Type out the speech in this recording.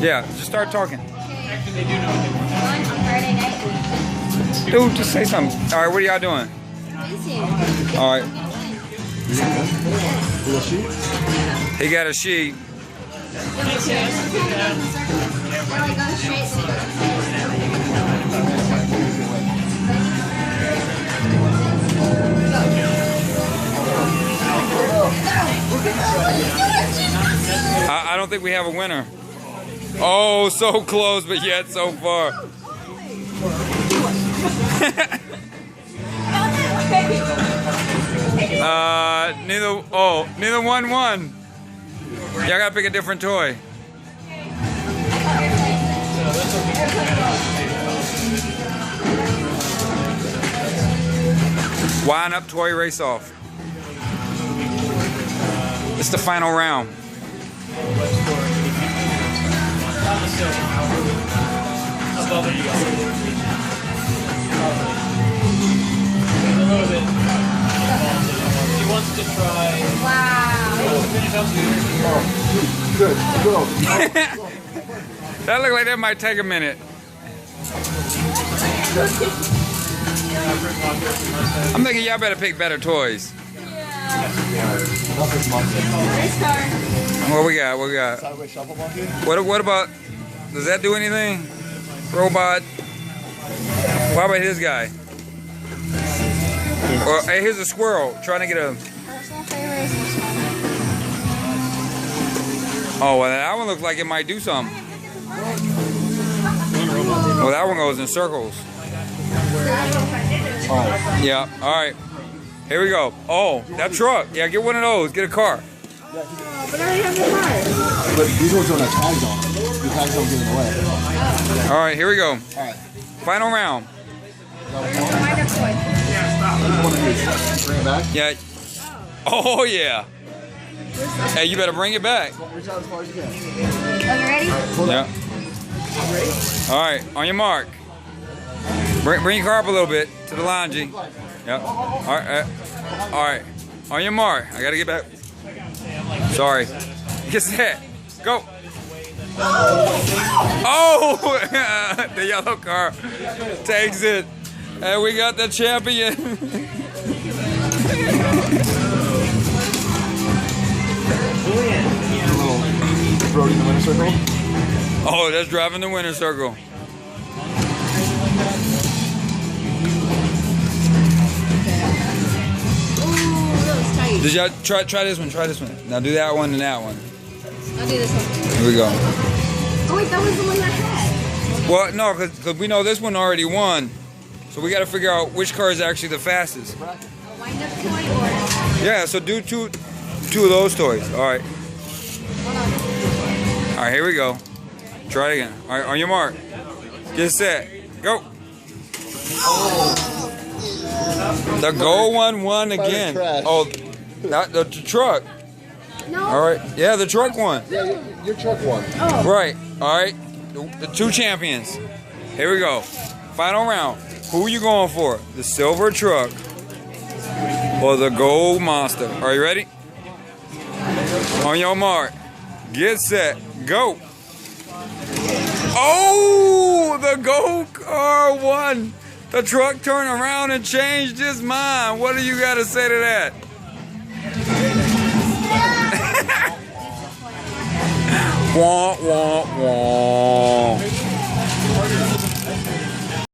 Yeah, just start talking. Actually, they do know what they want. On Friday night. Dude, just say something. All right, what are y'all doing? All right. He got a sheet. I don't think we have a winner. Oh, so close, but yet so far. Neither one won. Y'all gotta pick a different toy. Wind up toy race off. It's the final round. He wants to try. Wow. Good. Go. That looked like that might take a minute. I'm thinking y'all better pick better toys. What we got? What we got? What about? Does that do anything? Robot. What about his guy? Or hey, here's a squirrel trying to get a. Personal favorite is this one. Oh, well, that one looks like it might do something. Well, that one goes in circles. Yeah. All right. Here we go. Oh, that truck. Yeah, get one of those. Get a car. But I already have the car. But these ones don't have tags on them. The tags don't get in the way. All right, here we go. All right. Final round. Bring it back. Yeah. Oh, yeah. Hey, you better bring it back. Reach out as far as you can. Are you ready? Yeah. All right, on your mark. Bring your car up a little bit to the line, G. Yep. All right. All right. On your mark. I gotta get back. Sorry. Get set. Go. Oh! The yellow car takes it. And we got the champion. Brody in the winner circle. Oh, that's driving the winner circle. Did y'all try this one? Try this one. Now do that one and that one. I'll do this one. Here we go. Oh wait, that was the one I had. Well, no, because we know this one already won. So we got to figure out which car is actually the fastest. A wind up toy or? Yeah, so do two of those toys. All right. All right, here we go. Try it again. All right, on your mark. Get set. Go. The gold one won again. Oh, not the truck. No. All right. Yeah, the truck won. Yeah, your truck won. Oh. Right. All right. The two champions. Here we go. Final round. Who you going for? The silver truck or the gold monster? Are you ready? On your mark. Get set. Go. Oh, the gold car won. The truck turned around and changed his mind. What do you got to say to that? Wah, wah, wah.